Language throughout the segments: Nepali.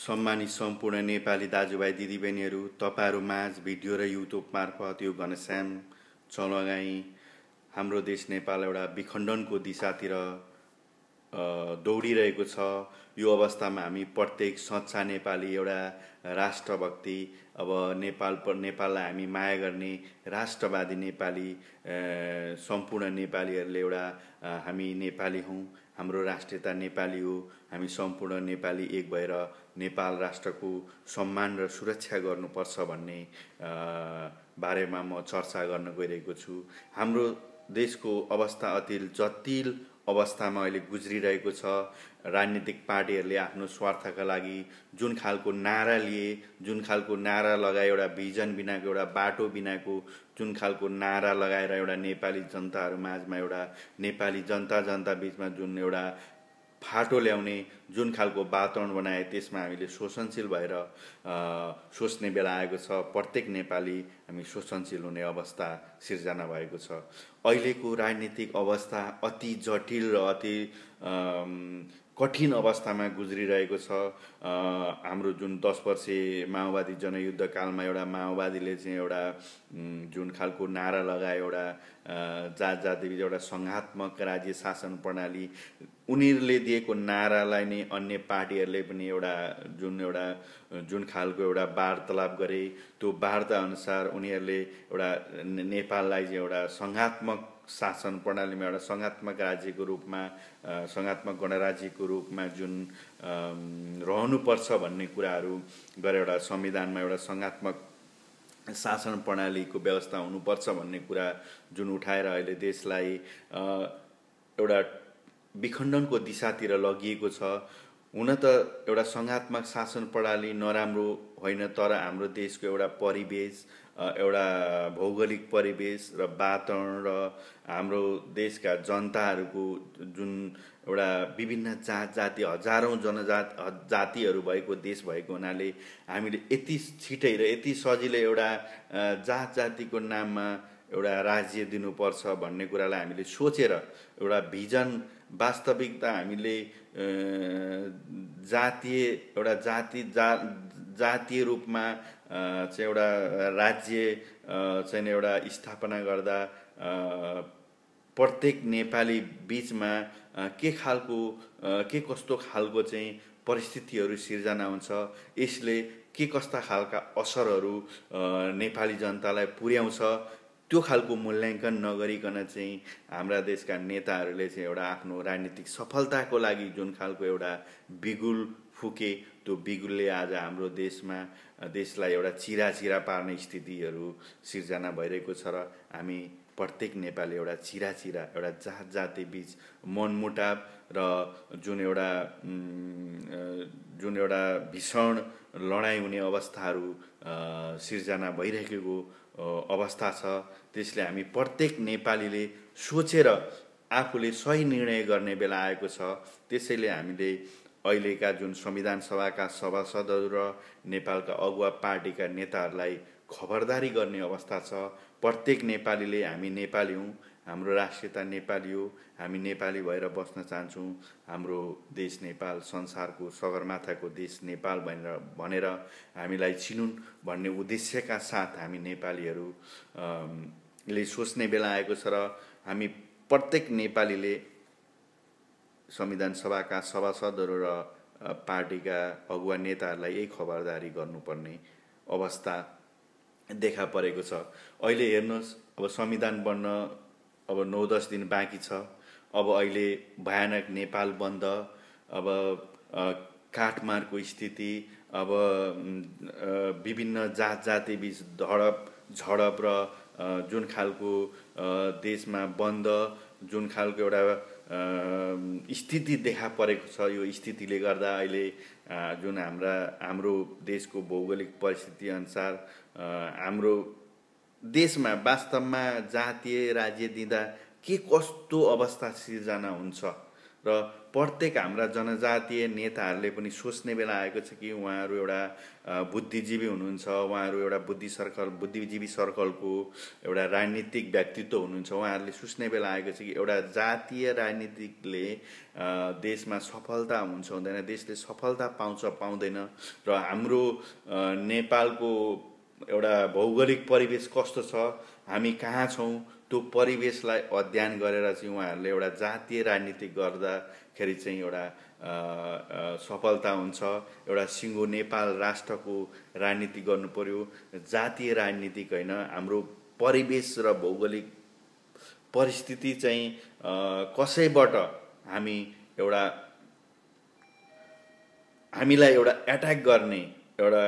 सम्मानित सम्पूर्ण नेपाली दाजुभाइ दिदीबहिनीहरू, तपाईहरू माझ भिडियो र युट्युब मार्फत यो घनश्याम चलगाई हाम्रो देश नेपाल एउटा विखण्डनको दिशातिर दौडिरहेको छ। यो अवस्थामा हामी प्रत्येक सच्चा नेपाली, एउटा राष्ट्रभक्ति, अब नेपाललाई हामी माया गर्ने राष्ट्रवादी नेपाली, सम्पूर्ण नेपालीहरूले एउटा हामी नेपाली हौँ, हाम्रो राष्ट्रियता नेपाली हो, हामी सम्पूर्ण नेपाली एक भएर नेपाल राष्ट्रको सम्मान र सुरक्षा गर्नुपर्छ भन्ने बारेमा म चर्चा गर्न गइरहेको छु। हाम्रो देशको अवस्था अति जटिल अवस्थामा अहिले गुज्रिरहेको छ। राजनीतिक पार्टीहरूले आफ्नो स्वार्थका लागि जुन खालको नारा लिए, जुन खालको नारा लगाए, एउटा भिजन बिनाको, एउटा बाटो बिनाको जुन खालको नारा लगाएर एउटा नेपाली जनताहरू माझमा, एउटा नेपाली जनता बीचमा जुन एउटा फाटो ल्याउने जुन खालको वातावरण बनाए, त्यसमा हामीले शोषणशील भएर सोच्ने बेला आएको छ। प्रत्येक नेपाली हामी शोषणशील हुने अवस्था सिर्जना भएको छ। अहिलेको राजनीतिक अवस्था अति जटिल र अति कठिन अवस्थामा गुज्रिरहेको छ। हाम्रो जुन 10 वर्षे माओवादी जनयुद्ध कालमा एउटा माओवादीले चाहिँ एउटा जुन खालको नारा लगायो, एउटा जात-जातिबीच एउटा संघात्मक राज्य शासन प्रणाली, उनीहरूले दिएको नारालाई नै अन्य पार्टीहरूले पनि जुन खालको एउटा वार्तालाप गरे, त्यो वार्ता अनुसार उनीहरूले एउटा नेपाललाई चाहिँ एउटा संघात्मक शासन प्रणालीमा, एउटा संघात्मक राज्यको रूपमा, संघात्मक गणराज्यको रूपमा जुन रहनुपर्छ भन्ने कुराहरू गरेर एउटा संविधानमा एउटा संघात्मक शासन प्रणालीको व्यवस्था हुनुपर्छ भन्ने कुरा जुन उठाएर अहिले देशलाई एउटा विखण्डनको दिशातिर लगिएको छ। हुन त एउटा संघात्मक शासन प्रणाली नराम्रो होइन, तर हाम्रो देशको एउटा परिवेश, एउटा भौगोलिक परिवेश र वातावरण र हाम्रो देशका जनताहरूको जुन एउटा विभिन्न जाति, हजारौँ जातिहरू भएको देश भएको हुनाले हामीले यति छिटै र यति सजिलै एउटा जातिको नाममा एउटा राज्य दिनुपर्छ भन्ने कुरालाई हामीले सोचेर एउटा भिजन, वास्तविकता हामीले जातीय रूपमा चाहिँ एउटा राज्य चाहिँ एउटा स्थापना गर्दा प्रत्येक नेपाली बीचमा के कस्तो खालको चाहिँ परिस्थितिहरू सिर्जना हुन्छ, यसले के कस्ता खालका असरहरू नेपाली जनतालाई पुर्याउँछ, त्यो खालको मूल्याङ्कन नगरिकन चाहिँ हाम्रा देशका नेताहरूले चाहिँ एउटा आफ्नो राजनीतिक सफलताको लागि जुन खालको एउटा बिगुल फुके, त्यो बिगुलले आज हाम्रो देशलाई एउटा चिरा पार्ने स्थितिहरू सिर्जना भइरहेको छ। र हामी प्रत्येक नेपाली एउटा एउटा जाति बीच मनमुटाव र जुन एउटा भीषण लडाइँ हुने अवस्थाहरू सिर्जना भइरहेको अवस्था छ। त्यसले हामी प्रत्येक नेपालीले सोचेर आफूले सही निर्णय गर्ने बेला आएको छ। त्यसैले हामीले अहिलेका जुन संविधान सभाका सभासदहरू र नेपालका अगुवा पार्टीका नेताहरूलाई खबरदारी गर्ने अवस्था छ। प्रत्येक नेपालीले हामी नेपाली हौँ, हाम्रो राष्ट्रियता नेपाली हो, हामी नेपाली भएर बस्न चाहन्छौँ, हाम्रो देश नेपाल संसारको सगरमाथाको देश नेपाल भनेर हामीलाई चिनुन् भन्ने उद्देश्यका साथ हामी नेपालीहरूले सोच्ने बेला आएको छ। र हामी प्रत्येक नेपालीले संविधान सभाका सभासदहरू र पार्टीका अगुवा नेताहरूलाई यही खबरदारी गर्नुपर्ने अवस्था देखा परेको छ। अहिले हेर्नुहोस्, अब संविधान बन्न अब 9-10 दिन बाँकी छ। अब अहिले भयानक नेपाल बन्द, अब काठमाडौँको स्थिति, अब विभिन्न जाति बीच झडप र जुन खालको देशमा बन्द, जुन खालको एउटा स्थिति देखा परेको छ, यो स्थितिले गर्दा अहिले जुन हाम्रो देशको भौगोलिक परिस्थिति अनुसार हाम्रो देशमा वास्तवमा जातीय राज्य दिँदा के कस्तो अवस्था सिर्जना हुन्छ र र प्रत्येक हाम्रा जनजातीय नेताहरूले पनि सोच्ने बेला आएको छ कि उहाँहरू एउटा बुद्धिजीवी हुनुहुन्छ, उहाँहरू एउटा बुद्धिजीवी सर्कलको एउटा राजनीतिक व्यक्तित्व हुनुहुन्छ। उहाँहरूले सोच्ने बेला आएको छ कि एउटा जातीय राजनीतिकले देशमा सफलता हुन्छ हुँदैन, देशले सफलता पाउँछ पाउँदैन, र हाम्रो नेपालको एउटा भौगोलिक परिवेश कस्तो छ, हामी कहाँ छौँ, त्यो परिवेशलाई अध्ययन गरेर चाहिँ उहाँहरूले एउटा जातीय राजनीति गर्दाखेरि चाहिँ एउटा सफलता हुन्छ। एउटा सिङ्गो नेपाल राष्ट्रको राजनीति गर्नु पर्यो, जातीय राजनीतिक होइन। हाम्रो परिवेश र भौगोलिक परिस्थिति चाहिँ कसैबाट हामीलाई एउटा एट्याक गर्ने एउटा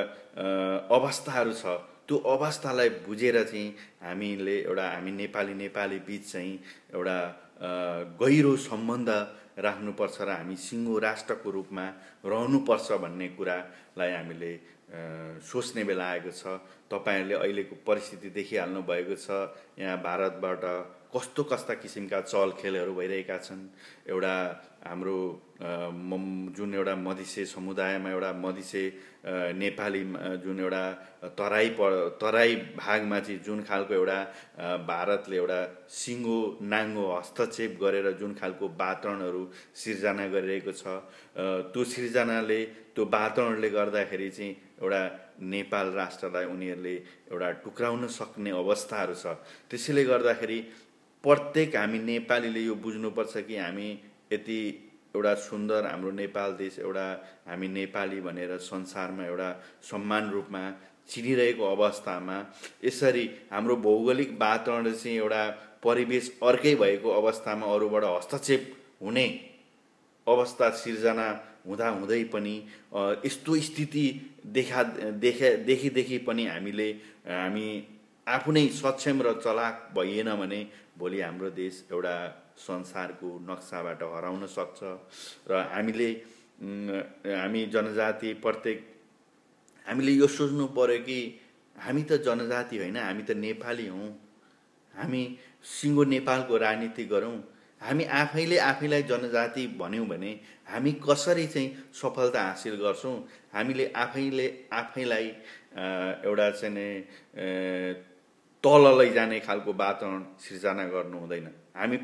अवस्थाहरू छ, त्यो अवस्थालाई बुझेर चाहिँ हामी नेपाली बीच चाहिँ एउटा गहिरो सम्बन्ध राख्नुपर्छ र हामी सिङ्गो राष्ट्रको रूपमा रहनुपर्छ भन्ने कुरालाई हामीले सोच्ने बेला आएको छ। तपाईहरूले अहिलेको परिस्थिति देखिहाल्नु भएको छ, यहाँ भारतबाट कस्ता किसिमका चलखेलहरू भइरहेका छन्। एउटा हाम्रो जुन एउटा मधेसी समुदायमा एउटा मधेसी नेपाली जुन एउटा तराई भागमा चाहिँ जुन खालको एउटा भारतले एउटा सिङ्गो नाङ्गो हस्तक्षेप गरेर जुन खालको वातावरणहरू सिर्जना गरिरहेको छ, त्यो त्यो वातावरणले गर्दाखेरि चाहिँ एउटा नेपाल राष्ट्रलाई उनीहरूले एउटा टुक्राउन सक्ने अवस्थाहरू छ। त्यसैले गर्दाखेरि प्रत्येक हामी नेपालीले यो बुझ्नुपर्छ कि हामी यति एउटा सुन्दर हाम्रो नेपाल देश, एउटा हामी नेपाली भनेर संसारमा एउटा सम्मान रूपमा चिनिरहेको अवस्थामा यसरी हाम्रो भौगोलिक वातावरण चाहिँ एउटा परिवेश अर्कै भएको अवस्थामा अरूबाट हस्तक्षेप हुने अवस्था सिर्जना हुँदै पनि यस्तो स्थिति देखि पनि हामी आफू नै सक्षम र चलाक भइएन भने भोलि हाम्रो देश एउटा संसारको नक्साबाट हराउन सक्छ। र हामी जनजाति हामीले यो सोच्नु पर्यो कि हामी त जनजाति होइन, हामी त नेपाली हौँ। हामी सिङ्गो नेपालको राजनीति गरौँ। हामी आफैलाई जनजाति भन्यौँ भने हामी कसरी चाहिँ सफलता हासिल गर्छौँ? हामीले आफैलाई एउटा चाहिँ तल लैजाने खालको वातावरण सिर्जना गर्नु हुँदैन। हामी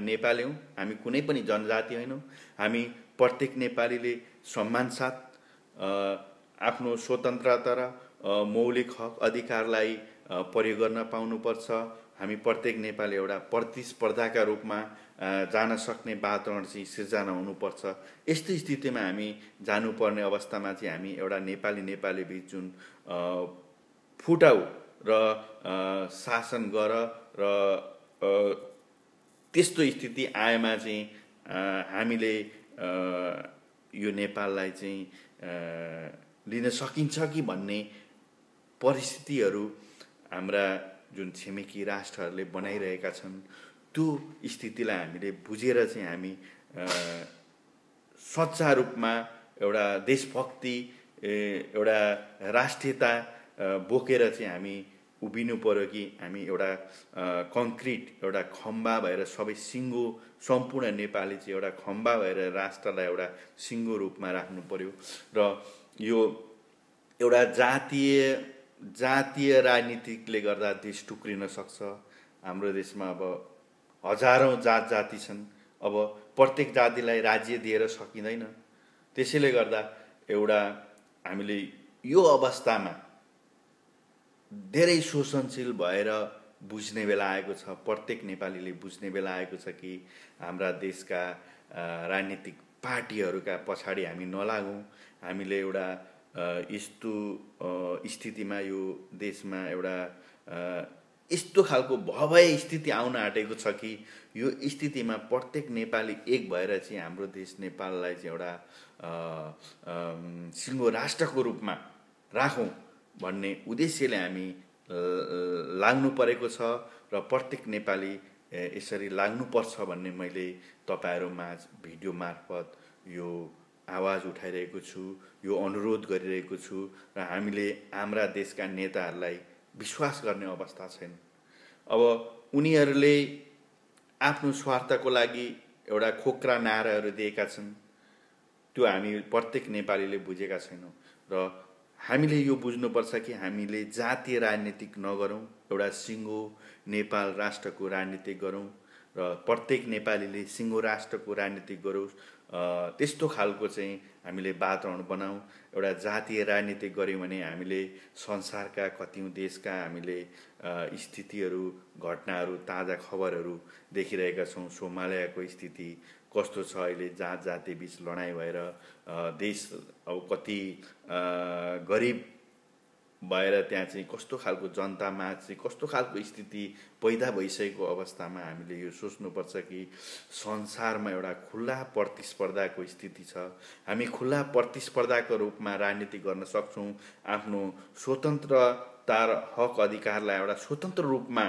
नेपाली हौँ, हामी कुनै पनि जनजाति होइनौँ। हामी प्रत्येक नेपालीले सम्मान साथ आफ्नो स्वतन्त्रता र मौलिक हक अधिकारलाई प्रयोग गर्न पाउनुपर्छ। हामी प्रत्येक नेपाली एउटा प्रतिस्पर्धाका रूपमा जान सक्ने वातावरण चाहिँ सिर्जना हुनुपर्छ। यस्तो स्थितिमा हामी जानुपर्ने अवस्थामा चाहिँ हामी एउटा नेपाली बीच जुन फुटाउ र शासन गर र त्यस्तो स्थिति आएमा चाहिँ हामीले यो नेपाललाई चाहिँ लिन सकिन्छ कि भन्ने परिस्थितिहरू हाम्रा जुन छिमेकी राष्ट्रहरूले बनाइरहेका छन्, त्यो स्थितिलाई हामीले बुझेर चाहिँ हामी सच्चा रूपमा एउटा देशभक्ति एउटा राष्ट्रियता बोकेर चाहिँ हामी उभिनु पर्यो कि हामी एउटा कङ्क्रिट एउटा खम्बा भएर सबै सिङ्गो सम्पूर्ण नेपाली चाहिँ एउटा खम्बा भएर राष्ट्रलाई एउटा सिङ्गो रूपमा राख्नु पर्यो। र यो एउटा जातीय राजनीतिकले गर्दा देश टुक्रिन सक्छ। हाम्रो देशमा अब हजारौँ जाति छन्। अब प्रत्येक जातिलाई राज्य दिएर सकिँदैन। त्यसैले गर्दा एउटा हामीले यो अवस्थामा धेरै शोषणशील भएर बुझ्ने बेला आएको छ। प्रत्येक नेपालीले बुझ्ने बेला आएको छ कि हाम्रा देशका राजनीतिक पार्टीहरूका पछाडि हामी नलागौँ। हामीले एउटा यस्तो स्थितिमा यो देशमा एउटा यस्तो खालको भयावह स्थिति आउन आँटेको छ कि यो स्थितिमा प्रत्येक नेपाली एक भएर चाहिँ हाम्रो देश नेपाललाई चाहिँ एउटा सिङ्गो राष्ट्रको रूपमा राखौँ भन्ने उद्देश्यले हामी लाग्नु परेको छ। र प्रत्येक नेपाली यसरी लाग्नुपर्छ भन्ने मैले तपाईँहरूमाझ भिडियो मार्फत यो आवाज उठाइरहेको छु, यो अनुरोध गरिरहेको छु। र हामीले हाम्रा देशका नेताहरूलाई विश्वास गर्ने अवस्था छैन। अब उनीहरूले आफ्नो स्वार्थको लागि एउटा खोक्रा नाराहरू दिएका छन्, त्यो हामी प्रत्येक नेपालीले बुझेका छैनौँ। र हामीले यो बुझ्नुपर्छ कि हामीले जातीय राजनीतिक नगरौँ, एउटा सिङ्गो नेपाल राष्ट्रको राजनीति गरौँ र प्रत्येक नेपालीले सिङ्गो राष्ट्रको राजनीति गरोस्। त्यस्तो खालको चाहिँ हामीले वातावरण बनाऊँ। एउटा जातीय राजनीति गऱ्यौँ भने हामीले संसारका कतिौँ देशका हामीले स्थितिहरू, घटनाहरू, ताजा खबरहरू देखिरहेका छौँ। सोमालियाको स्थिति कस्तो छ अहिले, जात जाति बीच लडाइँ भएर देश अब कति गरिब भएर त्यहाँ चाहिँ कस्तो खालको जनतामा चाहिँ कस्तो खालको स्थिति पैदा भइसकेको अवस्थामा हामीले यो सोच्नुपर्छ कि संसारमा एउटा खुल्ला प्रतिस्पर्धाको स्थिति छ। हामी खुल्ला प्रतिस्पर्धाको रूपमा राजनीति गर्न सक्छौँ। आफ्नो स्वतन्त्रता र हक अधिकारलाई एउटा स्वतन्त्र रूपमा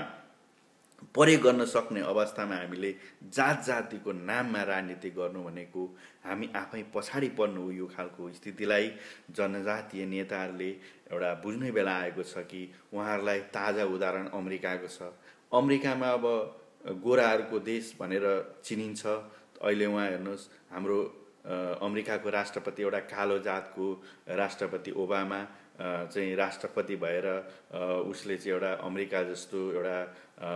प्रयोग गर्न सक्ने अवस्थामा हामीले जात जातिको नाममा राजनीति गर्नु भनेको हामी आफै पछाडि पर्नु हो। यो खालको स्थितिलाई जनजातीय नेताहरूले एउटा बुझ्ने बेला आएको छ कि उहाँहरूलाई ताजा उदाहरण अमेरिकाको छ। अमेरिकामा अब गोराहरूको देश भनेर चिनिन्छ। अहिले उहाँ हेर्नुहोस्, हाम्रो अमेरिकाको राष्ट्रपति एउटा कालो जातको राष्ट्रपति ओबामा चाहिँ राष्ट्रपति भएर उसले चाहिँ एउटा अमेरिका जस्तो एउटा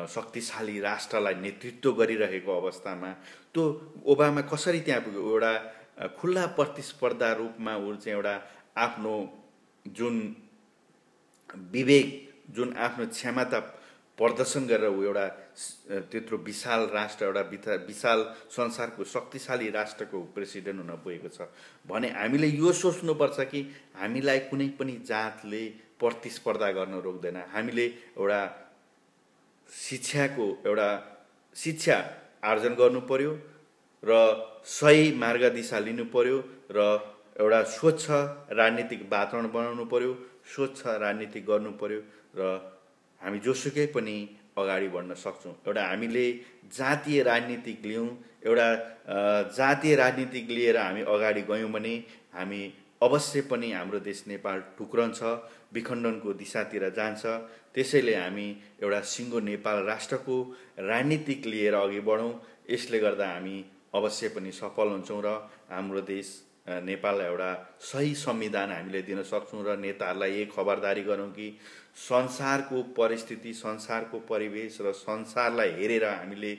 शक्तिशाली राष्ट्रलाई नेतृत्व गरिरहेको अवस्थामा त्यो ओबामा कसरी त्यहाँ पुग्यो? एउटा खुल्ला प्रतिस्पर्धा रूपमा ऊ चाहिँ एउटा आफ्नो जुन विवेक, जुन आफ्नो क्षमता प्रदर्शन गरेर ऊ एउटा त्यत्रो विशाल राष्ट्र, एउटा विशाल संसारको शक्तिशाली राष्ट्रको प्रेसिडेन्ट हुन पुगेको छ भने हामीले यो सोच्नुपर्छ कि हामीलाई कुनै पनि जातले प्रतिस्पर्धा गर्न रोक्दैन। हामीले एउटा शिक्षा आर्जन गर्नु पर्यो र सही मार्ग दिशा लिनु पर्यो र एउटा स्वच्छ राजनीतिक वातावरण बनाउनु पर्यो, स्वच्छ राजनीति गर्नु पर्यो र हामी जोसुकै पनि अगाडि बढ्न सक्छौँ। एउटा हामीले जातीय राजनीतिक लियौँ, एउटा जातीय राजनीतिक लिएर हामी अगाडि गयौँ भने हामी अवश्य पनि हाम्रो देश नेपाल टुक्रन्छ, विखण्डनको दिशातिर जान्छ। त्यसैले हामी एउटा सिङ्गो नेपाल राष्ट्रको राजनीतिक लिएर अघि बढौँ। यसले गर्दा हामी अवश्य पनि सफल हुन्छौँ र हाम्रो देश नेपाललाई एउटा सही संविधान हामीले दिन सक्छौँ र नेताहरूलाई यही खबरदारी गरौँ कि संसारको परिस्थिति, संसारको परिवेश र संसारलाई हेरेर हामीले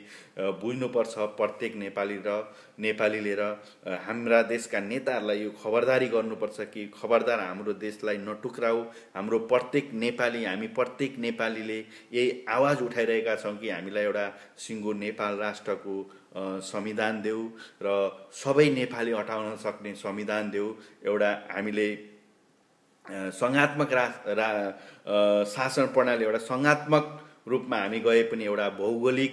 बुझ्नुपर्छ प्रत्येक नेपालीले र हाम्रा देशका नेताहरूलाई यो खबरदारी गर्नुपर्छ कि खबरदार हाम्रो देशलाई नटुक्राऊ। हाम्रो प्रत्येक नेपाली, हामी प्रत्येक नेपालीले यही आवाज उठाइरहेका छौँ कि हामीलाई एउटा सिङ्गो नेपाल राष्ट्रको संविधान देऊ र सबै नेपाली हटाउन सक्ने संविधान देऊ। एउटा हामीले संघात्मक शासन प्रणाली, एउटा संघात्मक रूपमा हामी गए पनि एउटा भौगोलिक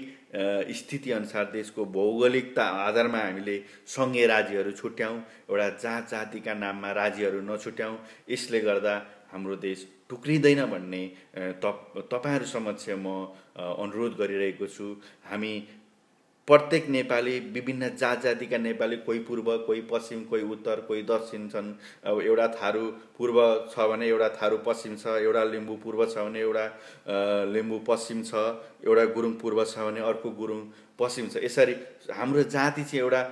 स्थिति अनुसार देशको भौगोलिकता आधारमा हामीले सङ्घीय राज्यहरू छुट्याउँ, एउटा जात जातिका नाममा राज्यहरू नछुट्याउँ। यसले गर्दा हाम्रो देश टुक्रिँदैन भन्ने तपाईहरू समक्ष म अनुरोध गरिरहेको छु। हामी प्रत्येक नेपाली, विभिन्न जात जातिका नेपाली, कोही पूर्व, कोही पश्चिम, कोही उत्तर, कोही दक्षिण छन्। अब एउटा थारू पूर्व छ भने एउटा थारू पश्चिम छ, एउटा लिम्बू पूर्व छ भने एउटा लिम्बू पश्चिम छ, एउटा गुरुङ पूर्व छ भने अर्को गुरुङ पश्चिम छ। यसरी हाम्रो जाति चाहिँ एउटा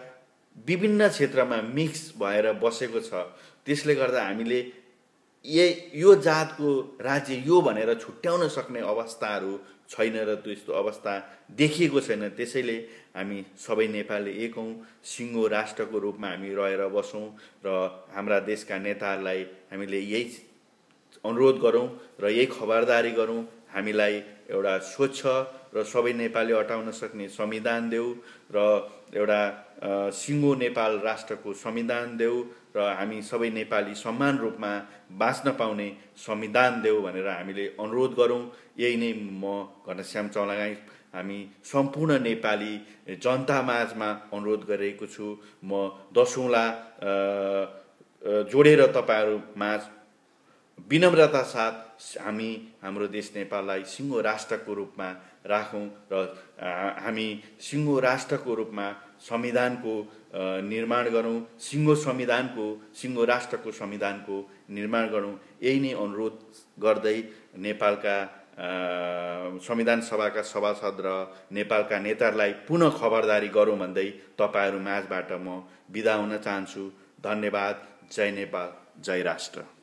विभिन्न क्षेत्रमा मिक्स भएर बसेको छ। त्यसले गर्दा हामीले यो जातको राज्य यो भनेर छुट्याउन सक्ने अवस्थाहरू छैन र त्यस्तो अवस्था देखिएको छैन। त्यसैले हामी सबै नेपाली एक हौँ, सिङ्गो राष्ट्रको रूपमा हामी रहेर बसौँ र हाम्रा देशका नेताहरूलाई हामीले यही अनुरोध गरौँ र यही खबरदारी गरौँ। हामीलाई एउटा स्वच्छ र सबै नेपाली हटाउन सक्ने संविधान देऊ र एउटा सिङ्गो नेपाल राष्ट्रको संविधान देऊ र हामी सबै नेपाली समान रूपमा बाँच्न पाउने संविधान देऊ भनेर हामीले अनुरोध गरौँ। यही नै म घनश्याम चौलागाई हामी सम्पूर्ण नेपाली जनतामाझमा अनुरोध गरिरहेको छु। म दसौँला जोडेर तपाईहरूमाझ विनम्रता साथ हामी हाम्रो देश नेपाललाई सिङ्गो राष्ट्रको रूपमा राखौँ र हामी सिङ्गो राष्ट्रको रूपमा संविधानको निर्माण गरौँ, सिङ्गो राष्ट्रको संविधानको निर्माण गरौँ। यही नै अनुरोध गर्दै नेपालका संविधान सभाका सभासद र नेपालका नेताहरूलाई पुनः खबरदारी गरौँ भन्दै तपाईँहरू माझबाट म बिदा हुन चाहन्छु। धन्यवाद। जय नेपाल, जय राष्ट्र।